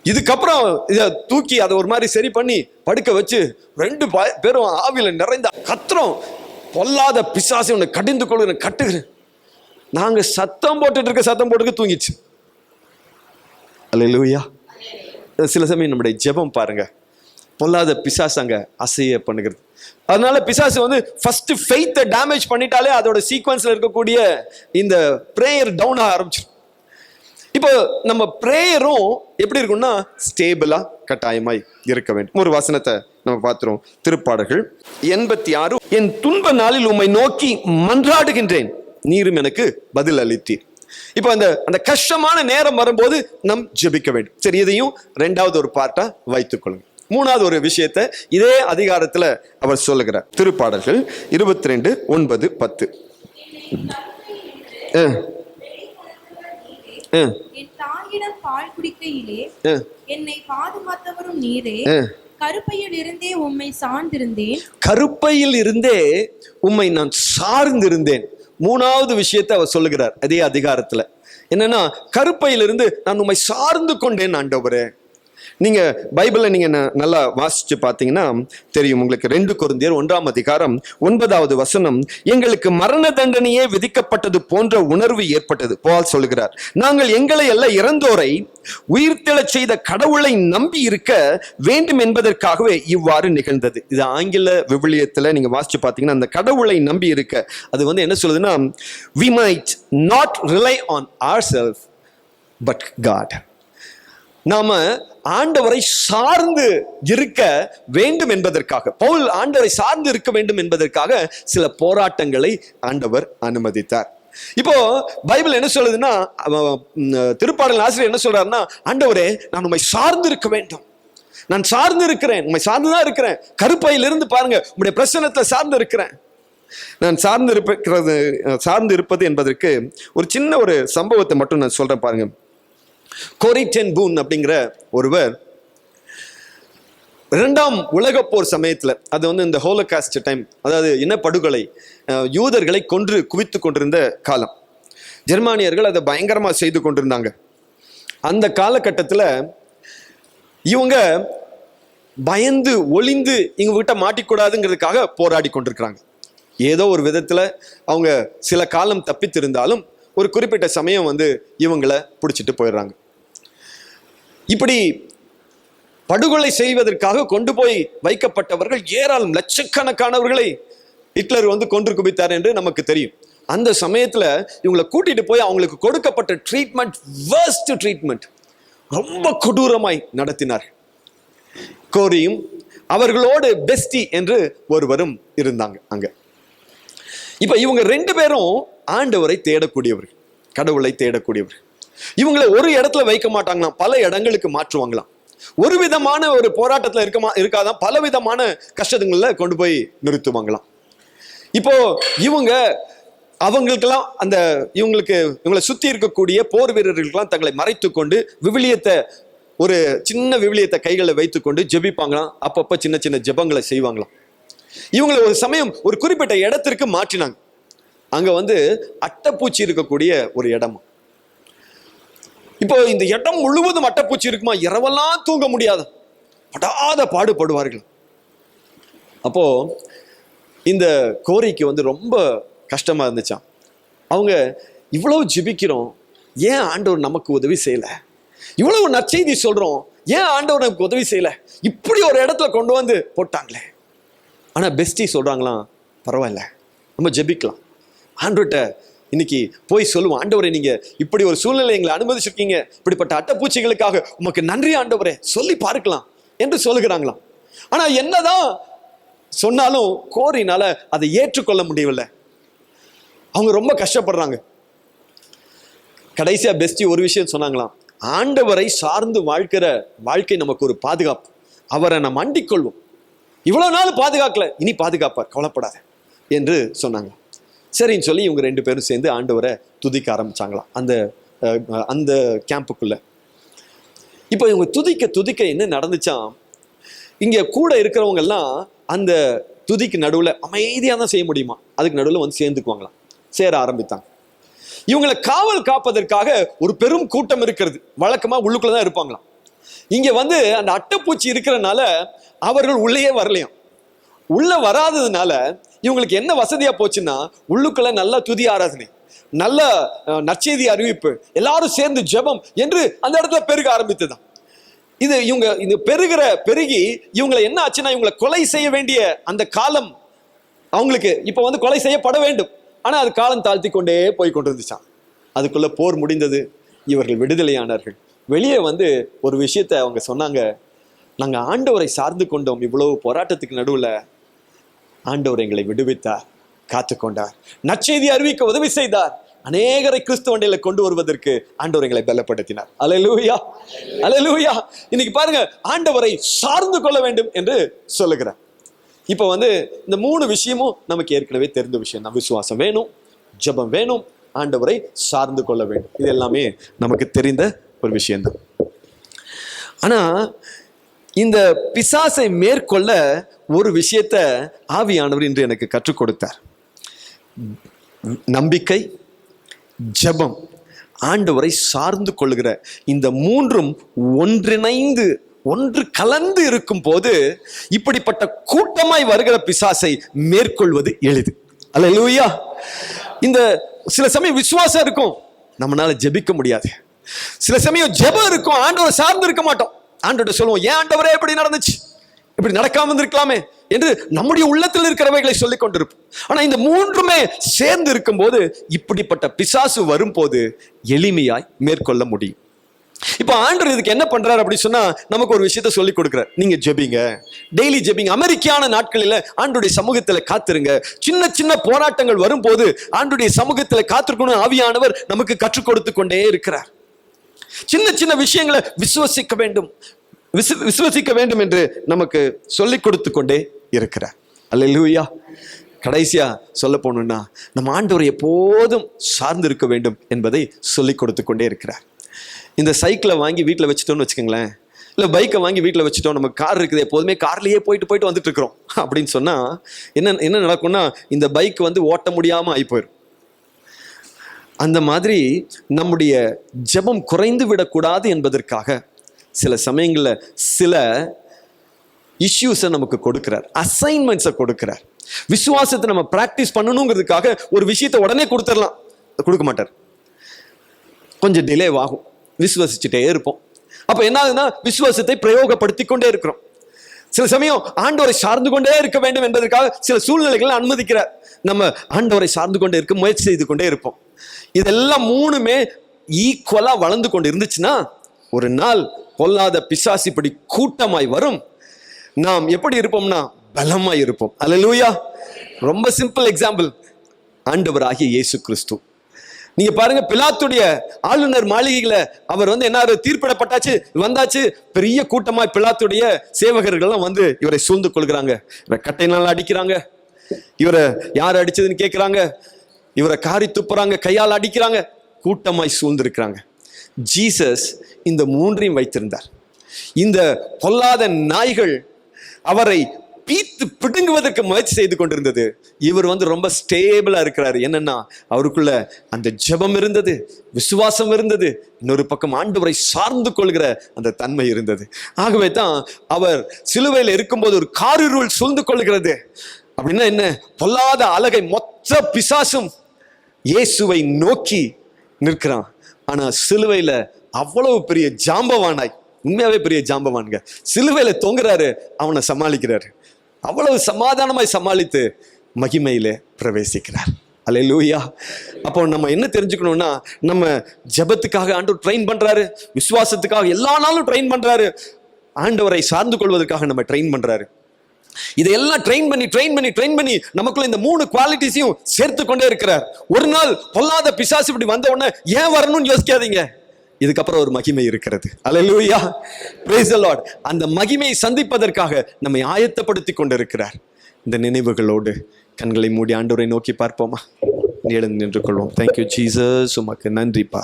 இதுக்கப்புறம் இதை தூக்கி அதை ஒரு மாதிரி சரி பண்ணி படுக்க வச்சு 2 பேரும் ஆவில நிறைந்த கத்துறோம், பொல்லாத பிசாசை உன்னை கடிந்து கொள்ளுங்க, கட்டுகிறேன். நாங்க சத்தம் போட்டுட்டு தூங்கிச்சு. அல்லேலூயா. சில சமயம் நம்முடைய ஜெபம் பாருங்க, பொல்லாத பிசாசு அங்க அசைய பண்ணுகிறது. அதனால பிசாசு ஃபர்ஸ்ட் ஃபெய்த்தை டேமேஜ் பண்ணிட்டாலே அதோட சீக்வன்ஸ்ல இருக்கக்கூடிய இந்த பிரேயர் டவுன் ஆக ஆரம்பிச்சிடும். இப்போ நம்ம பிரேயரும் எப்படி இருக்கும்னா, ஸ்டேபிளா கட்டாயமாய் இருக்க வேண்டும். ஒரு வசனத்தை நம்ம பார்த்துறோம், திருப்பாடல்கள் 86. என் துன்ப நாளில் உம்மை நோக்கி மன்றாடுகின்றேன், நீரும் எனக்கு பதில் அளித்தீர். இப்போ அந்த கஷ்டமான நேரம் வரும்போது நம் ஜெபிக்க வேண்டும். சரி, இதையும் 2வது ஒரு பார்ட்டா வைத்துக் கொள்ளுங்க. 3வது ஒரு விஷயத்தை இதே அதிகாரத்துல அவர் சொல்லுகிறார். திருப்பாடல்கள் 22:9-10. என் தாயிடம் பால் குடிக்கையிலே என்னை பாதுகாத்தவரும் நீரே. கருப்பையில் இருந்தே உம்மை சார்ந்திருந்தேன். கருப்பையில் இருந்தே உம்மை நான் சார்ந்திருந்தேன். மூணாவது விஷயத்தை அவர் சொல்லுகிறார் அதே அதிகாரத்துல. என்னன்னா, கருப்பையிலிருந்து நான் உம்மை சார்ந்து கொண்டேன் ஆண்டவரே. நீங்க பைபிளை நீங்க நல்லா வாசிச்சு பார்த்தீங்கன்னா தெரியும் உங்களுக்கு. 2 கொரிந்தியர் 1ஆம் அதிகாரம் 9வது வசனம், எங்களுக்கு மரண தண்டனையே விதிக்கப்பட்டது போன்ற உணர்வு ஏற்பட்டது. பவுல் சொல்லுகிறார், நாங்கள் எங்களை எல்லாம் இறந்தோரை உயிர்த்தெழச் செய்த கடவுளை நம்பி இருக்க வேண்டும் என்பதற்காகவே இவ்வாறு நிகழ்ந்தது. இது ஆங்கில விவிலியத்துல நீங்க வாசிச்சு பார்த்தீங்கன்னா அந்த கடவுளை நம்பி இருக்க, அது என்ன சொல்லுதுன்னா, we might not rely on ourselves but God. நாம ஆண்டவரை சார்ந்து இருக்க வேண்டும் என்பதற்காக, பவுல் ஆண்டவரை சார்ந்து இருக்க வேண்டும் என்பதற்காக சில போராட்டங்களை ஆண்டவர் அனுமதித்தார். இப்போ பைபிள் என்ன சொல்லுதுன்னா, திருப்பாடல் ஆசிரியர் என்ன சொல்றாருன்னா, ஆண்டவரே நான் உம்மை சார்ந்து இருக்க வேண்டும், நான் சார்ந்து இருக்கிறேன், உம்மை சார்ந்துதான் இருக்கிறேன். கருப்பையிலிருந்து பாருங்க, உம்முடைய பிரசன்னத்தை சார்ந்து இருக்கிறேன். நான் சார்ந்து இருப்பது என்பதற்கு ஒரு சின்ன ஒரு சம்பவத்தை மட்டும் நான் சொல்றேன் பாருங்க. கோரி டென் பூன் அப்படிங்கிற ஒருவர் 2ஆம் உலக போர் சமயத்துல, அது இந்த ஹோலோகாஸ்ட் டைம், அதாவது இனப்படுகொலை, யூதர்களை கொன்று குவித்து கொண்டிருந்த காலம். ஜெர்மானியர்கள் அதை பயங்கரமா செய்து கொண்டிருந்தாங்க. அந்த காலகட்டத்துல இவங்க பயந்து ஒளிந்து இவங்க கிட்ட மாட்டிக்கூடாதுங்கிறதுக்காக போராடி கொண்டிருக்கிறாங்க. ஏதோ ஒரு விதத்துல அவங்க சில காலம் தப்பித்திருந்தாலும் ஒரு குறிப்பிட்ட சமயம் இவங்களை பிடிச்சிட்டு போயிடுறாங்க. இப்படி படுகொலை செய்வதற்காக கொண்டு போய் வைக்கப்பட்டவர்கள் ஏராளம், லட்சக்கணக்கானவர்களை ஹிட்லர் கொன்று குவித்தார் என்று நமக்கு தெரியும். அந்த சமயத்துல இவங்களை கூட்டிட்டு போய் அவங்களுக்கு கொடுக்கப்பட்ட ட்ரீட்மெண்ட், வேர்ஸ்ட் ட்ரீட்மெண்ட், ரொம்ப கொடூரமாய் நடத்தினார். கோரியும் அவர்களோடு பெஸ்டி என்று ஒருவரும் இருந்தாங்க அங்க. இப்ப இவங்க 2 பேரும் ஆண்டவரை தேடக்கூடியவர்கள், கடவுளை தேடக்கூடியவர்கள். இவங்களை ஒரு இடத்துல வைக்க மாட்டாங்களாம், பல இடங்களுக்கு மாற்றுவாங்களாம். ஒரு விதமான ஒரு போராட்டத்துல இருக்காதான், பல விதமான கஷ்டங்கள்ல கொண்டு போய் நிறுத்துவாங்களாம். இப்போ இவங்க அவங்களுக்கெல்லாம் இவங்களை சுத்தி இருக்கக்கூடிய போர் வீரர்களுக்கெல்லாம் தங்களை மறைத்து கொண்டு ஒரு சின்ன விவிலியத்தை கைகளை வைத்துக்கொண்டு ஜெபிப்பாங்களாம். அப்பப்ப சின்ன சின்ன ஜெபங்களை செய்வாங்களாம். இவங்களை ஒரு சமயம் ஒரு குறிப்பிட்ட இடத்திற்கு மாற்றினாங்க. அங்க அட்டைப்பூச்சி இருக்கக்கூடிய ஒரு இடம். இப்போ இந்த இடம் முழுவதும் அட்டைப்பூச்சி இருக்குமா, இரவெல்லாம் தூங்க முடியாது, படாத பாடுபடுவார்கள். அப்போ இந்த கோரிக்கு ரொம்ப கஷ்டமா இருந்துச்சாம். அவங்க இவ்வளவு ஜெபிக்கிறோம், ஏன் ஆண்டவர் நமக்கு உதவி செய்யல? இவ்வளவு நற்செய்தி சொல்றோம், ஏன் ஆண்டவர் நமக்கு உதவி செய்யல? இப்படி ஒரு இடத்துல கொண்டு போட்டாங்களே. ஆனா பெஸ்டி சொல்றாங்களாம், பரவாயில்ல, நம்ம ஜெபிக்கலாம், ஆண்டவர்கிட்ட இன்னைக்கு போய் சொல்லுவோம், ஆண்டவரே நீங்க இப்படி ஒரு சூழ்நிலை எங்களை அனுமதிச்சிருக்கீங்க, இப்படிப்பட்ட அட்டைப்பூச்சிகளுக்காக உமக்கு நன்றி ஆண்டவரே, சொல்லி பார்க்கலாம் என்று சொல்லுகிறாங்களாம். ஆனா என்னதான் சொன்னாலும் கோரினால அதை ஏற்றுக்கொள்ள முடியவில்லை. அவங்க ரொம்ப கஷ்டப்படுறாங்க. கடைசியா பெஸ்டி ஒரு விஷயம் சொன்னாங்களாம், ஆண்டவரை சார்ந்து வாழ்க்கிற வாழ்க்கை நமக்கு ஒரு பாதுகாப்பு, அவரை நம்ம அண்டிக் கொள்வோம், இவ்வளவு நாள் பாதுகாக்கல, இனி பாதுகாப்பார், கவலைப்படாத என்று சொன்னாங்க. சரின்னு சொல்லி இவங்க 2 பேரும் சேர்ந்து ஆண்டவரை துதிக்க ஆரம்பிச்சாங்களாம் அந்த கேம்புக்குள்ள. இப்போ இவங்க துதிக்க என்ன நடந்துச்சாம், இங்க கூட இருக்கிறவங்க எல்லாம் அந்த துதிக்கு நடுவுல அமைதியா தான் செய்ய முடியுமா, அதுக்கு நடுவுல சேர்ந்துக்குவாங்களாம், சேர ஆரம்பித்தாங்க. இவங்களை காவல் காப்பதற்காக ஒரு பெரும் கூட்டம் இருக்கிறது. வழக்கமா உள்ளுக்குள்ளதான் இருப்பாங்களாம். இங்க அந்த அட்டைப்பூச்சி இருக்கிறதுனால அவர்கள் உள்ளேயே வரலையாம். உள்ள வராததுனால இவங்களுக்கு என்ன வசதியா போச்சுன்னா, உள்ளுக்குள்ள நல்ல துதி ஆராதனை, நல்ல நற்செய்தி அறிவிப்பு, எல்லாரும் சேர்ந்து ஜெபம் என்று அந்த இடத்துல பெருக ஆரம்பித்துதான். இவங்க பெருகி இவங்களை என்ன ஆச்சுன்னா, இவங்களை கொலை செய்ய வேண்டிய அந்த காலம் அவங்களுக்கு இப்ப கொலை செய்யப்பட வேண்டும். ஆனா அது காலம் தாழ்த்தி கொண்டே போய் கொண்டிருந்துச்சான். அதுக்குள்ள போர் முடிந்தது, இவர்கள் விடுதலையானார்கள். வெளியே ஒரு விஷயத்த அவங்க சொன்னாங்க, நாங்க ஆண்டவரை சார்ந்து கொண்டோம், இவ்வளவு போராட்டத்துக்கு நடுவுல ஆண்டவர் எங்களை விடுவித்தார், காத்துக்கொண்டார், நற்செய்தி அறிவிக்க உதவி செய்தார், அநேகரை கிறிஸ்துவண்டையில கொண்டு வருவதற்கு ஆண்டவர் எங்களை பலப்படுத்தினார். அல்லேலூயா, அல்லேலூயா. இன்னைக்கு பாருங்க, ஆண்டவரை சார்ந்து கொள்ள வேண்டும் என்று சொல்லுகிறார். இப்போ இந்த 3 விஷயமும் நமக்கு ஏற்கனவே தெரிந்த விஷயம் தான். விசுவாசம் வேணும், ஜெபம் வேணும், ஆண்டவரை சார்ந்து கொள்ள வேண்டும். இது எல்லாமே நமக்கு தெரிந்த ஒரு விஷயம்தான். ஆனா இந்த பிசாசை மேற்கொள்ள ஒரு விஷயத்தை ஆவியானவர் இன்று எனக்கு கற்றுக் கொடுத்தார். நம்பிக்கை, ஜெபம், ஆண்டவரை சார்ந்து கொள்கிற இந்த மூன்றும் ஒன்றிணைந்து ஒன்று கலந்து இருக்கும் போது இப்படிப்பட்ட கூட்டமாய் வருகிற பிசாசை மேற்கொள்வது எளிது. அல்லேலூயா. இந்த சில சமயம் விசுவாசம் இருக்கும், நம்மளால ஜெபிக்க முடியாது. சில சமயம் ஜெபம் இருக்கும், ஆண்டவரை சார்ந்து இருக்க மாட்டோம். ஆண்டவரை சொல்லுவோம், ஏன் ஆண்டவரே இப்படி நடந்துச்சு, இப்படி நடக்காம இருந்திருக்கலாமே என்று நம்முடைய உள்ளத்தில் இருக்கிறவைகளை சொல்லிக் கொண்டிருப்போம். ஆனா இந்த மூன்றுமே சேர்ந்து இருக்கும் போது இப்படிப்பட்ட பிசாசு வரும்போது எளிமையாய் மேற்கொள்ள முடியும். இப்ப ஆண்டவர் இதுக்கு என்ன பண்றாரு அப்படி சொன்னா, நமக்கு ஒரு விஷயத்தை சொல்லி கொடுக்கிறார். நீங்க ஜெபிங்க, டெய்லி ஜெபிங்க. அமெரிக்கான நாட்களில் ஆண்டவருடைய சமூகத்துல காத்திருங்க. சின்ன சின்ன போராட்டங்கள் வரும்போது ஆண்டவருடைய சமூகத்துல காத்திருக்கணும். ஆவியானவர் நமக்கு கற்றுக் கொடுத்து கொண்டே இருக்கிறார். சின்ன சின்ன விஷயங்களை விசுவசிக்க வேண்டும் என்று நமக்கு சொல்லிக் கொடுத்து கொண்டே இருக்கிறார். அல்லேலூயா. கடைசியா சொல்ல போனோம்னா, நம்ம ஆண்டவரை எப்போதும் சார்ந்து இருக்க வேண்டும் என்பதை சொல்லிக் கொடுத்து கொண்டே இருக்கிறார். இந்த சைக்கிளை வாங்கி வீட்டில் வச்சுட்டோம்னு வச்சுக்கோங்களேன், இல்லை பைக்கை வாங்கி வீட்டில் வச்சுட்டோம், நம்ம கார் இருக்குது, எப்போதுமே கார்லேயே போயிட்டு வந்துட்டு இருக்கிறோம் அப்படின்னு சொன்னால் என்ன நடக்கும்னா, இந்த பைக் ஓட்ட முடியாமல் ஆகி போயிடும். அந்த மாதிரி நம்முடைய ஜெபம் குறைந்து விடக்கூடாது என்பதற்காக சில சமயங்களில் சில இஷ்யூஸை நமக்கு கொடுக்கிறார், அசைன்மெண்ட்ஸை கொடுக்கிறார். விசுவாசத்தை நம்ம பிராக்டிஸ் பண்ணணுங்கிறதுக்காக ஒரு விஷயத்தை உடனே கொடுத்துடலாம், கொடுக்க மாட்டார். கொஞ்சம் டிலே ஆகும், விசுவசிச்சுட்டே இருப்போம். அப்ப என்ன ஆகுதுன்னா, விசுவாசத்தை பிரயோகப்படுத்தி கொண்டே இருக்கிறோம். சில சமயம் ஆண்டவரை சார்ந்து கொண்டே இருக்க வேண்டும் என்பதற்காக சில சூழ்நிலைகளை அனுமதிக்கிறார். நம்ம ஆண்டவரை சார்ந்து கொண்டே இருக்க முயற்சி செய்து கொண்டே இருப்போம். இதெல்லாம் மூணுமே ஈக்குவலா வளர்ந்து கொண்டு இருந்துச்சுன்னா, ஒரு நாள் பொல்லாத பிசாசு இப்படி கூட்டமாய் வரும், நாம் எப்படி இருப்போம்னா பலமாய் இருப்போம். அல்லேலூயா. ரொம்ப சிம்பிள் எக்ஸாம்பிள், ஆண்டவராகிய இயேசு கிறிஸ்து. நீங்க பாருங்க, பிலாத்துடைய ஆளுநர் மாளிகையில அவர் என்ன தீர்ப்பிடப்பட்டாச்சு, வந்தாச்சு, பெரிய கூட்டமாய் பிலாத்துடைய சேவகர்கள்லாம் இவரை சூழ்ந்து கொள்கிறாங்க. இவரை கட்டையினால அடிக்கிறாங்க, இவரை யார் அடிச்சதுன்னு கேட்கிறாங்க, இவரை காரி துப்புறாங்க, கையால் அடிக்கிறாங்க, கூட்டமாய் சூழ்ந்திருக்கிறாங்க. ஜீசஸ் இந்த மூன்றையும் வைத்திருந்தார். இந்த பொல்லாத நாய்கள் அவரை பீத்து பிடுங்குவதற்கு முயற்சி செய்து கொண்டிருந்தது. இவர் ரொம்ப ஸ்டேபிளா இருக்கிறாரு. என்னன்னா, அவருக்குள்ள அந்த ஜெபம் இருந்தது, விசுவாசம் இருந்தது, இன்னொரு பக்கம் ஆண்டவரை சார்ந்து கொள்கிற அந்த தன்மை இருந்தது. ஆகவே தான் அவர் சிலுவையில் இருக்கும்போது ஒரு காரிருள் சூழ்ந்து கொள்கிறது. அப்படின்னா என்ன, பொல்லாத அலகை மொத்த பிசாசும் இயேசுவை நோக்கி நிற்கிறான். ஆனா சிலுவையில அவ்வளவு பெரிய ஜாம்பவானாய், உண்மையாவே பெரிய ஜாம்பவான்க, சிலுவையில தொங்குறாரு, அவனை சமாளிக்கிறாரு. அவ்வளவு சமாதானமாய் சமாளித்து மகிமையிலே பிரவேசிக்கிறார். அல்லேலூயா. அப்போ நம்ம என்ன தெரிஞ்சுக்கணும்னா, நம்ம ஜெபத்துக்காக ஆண்டவர் ட்ரெயின் பண்றாரு, விசுவாசத்துக்காக எல்லா நாளும் ட்ரெயின் பண்றாரு, ஆண்டவரை சார்ந்து கொள்வதற்காக நம்ம ட்ரெயின் பண்றாரு. இதையெல்லாம் ட்ரெயின் பண்ணி நமக்குள்ள இந்த மூணு குவாலிட்டிஸையும் சேர்த்து கொண்டே இருக்கிறார். ஒரு நாள் பொல்லாத பிசாசு இப்படி வந்த உடனே ஏன் வரணும்னு யோசிக்காதீங்க, இதுக்கப்புறம் ஒரு மகிமை இருக்கிறது. அல்லேலூயா, பிரைஸ் தி லார்ட். அந்த மகிமையை சந்திப்பதற்காக நம்மை ஆயத்தப்படுத்தி கொண்டிருக்கிறார். இந்த நினைவுகளோடு கண்களை மூடி ஆண்டவரை நோக்கி பார்ப்போமா? எழுந்து நின்று கொள்வோம். தேங்க்யூ ஜீசஸ், உமக்கு நன்றிப்பா,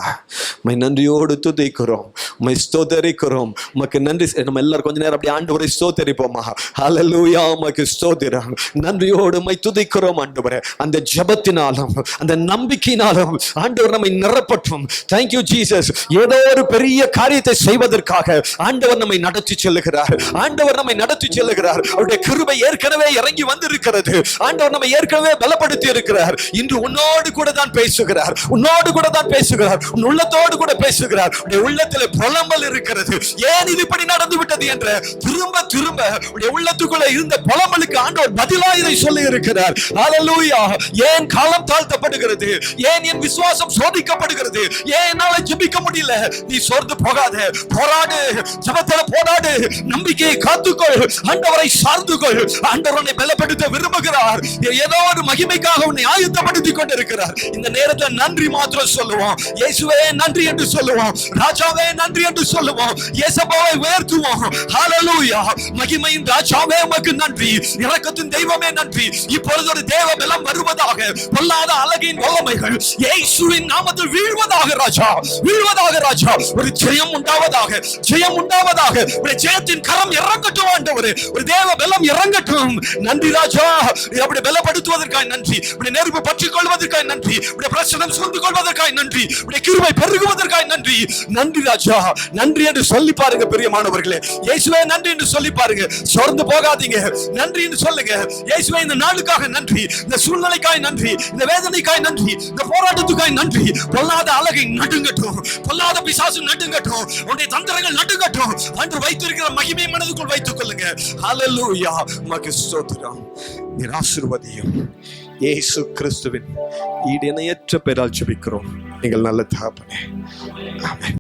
உம்மை நன்றியோடு துதிக்கிறோம், உம்மை ஸ்தோத்தரிக்கிறோம், உமக்கு நன்றி. நம்ம எல்லாரும் கொஞ்ச நேரம் அப்படியே ஆண்டவரை ஸ்தோத்தரிப்போமா? ஹல்லேலூயா, உமக்கு ஸ்தோத்திரம், நன்றியோடு உம்மை துதிக்கிறோம் ஆண்டவரே. அந்த ஜெபத்தினாலும் அந்த நம்பிக்கையினாலும் ஆண்டவர் நம்மை நிரப்பட்டும். Thank you Jesus. ஏதோ ஒரு பெரிய காரியத்தை செய்வதற்காக ஆண்டவர் நம்மை நடத்தி செல்லுகிறார். ஆண்டவர் நம்மை நடத்தி செல்லுகிறார். அவருடைய கிருபை ஏற்கனவே இறங்கி வந்திருக்கிறது. ஆண்டவர் நம்மை ஏற்கனவே பலப்படுத்தி இருக்கிறார். இன்று உன்னோடு கூட தான் பேசுகிறார், உன்னோடு கூட தான் பேசுகிறார், உன் உள்ளத்தோடு கூட பேசுகிறார். உன்னுடைய உள்ளத்தில் புலம்பல் இருக்கிறது, ஏன் இது இப்படி நடந்து விட்டது என்று திரும்ப உன்னுடைய உள்ளத்துக்குள்ள இருந்த புலம்பலுக்கு ஆண்டவர் பதிலாக இதை சொல்லி இருக்கிறார். ஹல்லேலூயா. ஏன் காலம் தாழ்த்தப்படுகிறது, ஏன் என் விசுவாசம் சோதிக்கப்படுகிறது, ஏன் என்னால ஜெபிக்க முடியல? நீ சோர்ந்து போகாத, போராடு, ஜெபத்துல போராடு, நம்பிக்கையை காத்துக்கொள், ஆண்டவரை சார்ந்து கொள். ஆண்டவர் உன்னை பலப்படுத்த விரும்புகிறார். ஏதோ ஒரு மகிமைக்காக உன்னை ஆயத்தப்படுத்திக் கொண்டிருக்கிறார். இருக்கிறார். இந்த நேரத்தில் நன்றி மாத்திரம் சொல்லுவோம். இயேசுவே நன்றி என்று சொல்லுவோம். ராஜாவே நன்றி என்று சொல்லுவோம். இயேசுவை உயர்த்துவோம். ஹல்லேலூயா. மகிமையின் ராஜாவே உமக்கு நன்றி. இரக்கத்தின் தெய்வமே நன்றி. இப்பொழுது ஒரு தேவ பலம் வருவதாக. பொல்லாத அழகின் வல்லமைகள் இயேசுவின் நாமத்தில் வீழ்வதாக ராஜா, வீழ்வதாக ராஜா. ஒரு ஜெயம் உண்டாவதாக, ஜெயம் உண்டாவதாக. ஒரு ஜெயத்தின் கரம் இறங்கட்டும் ஆண்டவரே. ஒரு தேவ பலம் இறங்கட்டும். நன்றி ராஜா. அப்படி பலப்படுத்துவதற்காக நன்றி. இப்படி நெருப்பு பற்றிக் கொள்வதற்காக நன்றி. இப்படி பிரச்சனம் சூழ்ந்து கொள்வதற்காக நன்றி. இப்படி கிருபை பெருகுவதற்காக நன்றி. நன்றி ராஜா, நன்றி என்று சொல்லி பாருங்க பிரியமானவர்களே. இயேசுவே நன்றி என்று சொல்லி பாருங்க. சோர்ந்து போகாதீங்க. நன்றி என்று சொல்லுங்க. இயேசுவே இந்த நாளுக்காக நன்றி, இந்த சூழ்நிலைக்காக நன்றி, இந்த வேதனைக்காக நன்றி, இந்த போராட்டத்துக்காக நன்றி. பொல்லாத அழகை நடுங்கட்டும், பொல்லாத பிசாசு நடுங்கட்டும், உன்னுடைய தந்திரங்கள் நடுங்கட்டும். அன்று வைத்திருக்கிற மகிமை மனதுக்குள் வைத்துக் கொள்ளுங்க. ஹல்லேலூயா. உமக்கு ஸ்தோத்திரம். நீர் ஆசீர்வதியும். இயேசு கிறிஸ்துவின் ஈடு இணையற்ற பெயரால் ஜெபிக்கிறோம். நீங்கள் நல்ல தகப்பனே. ஆமென்.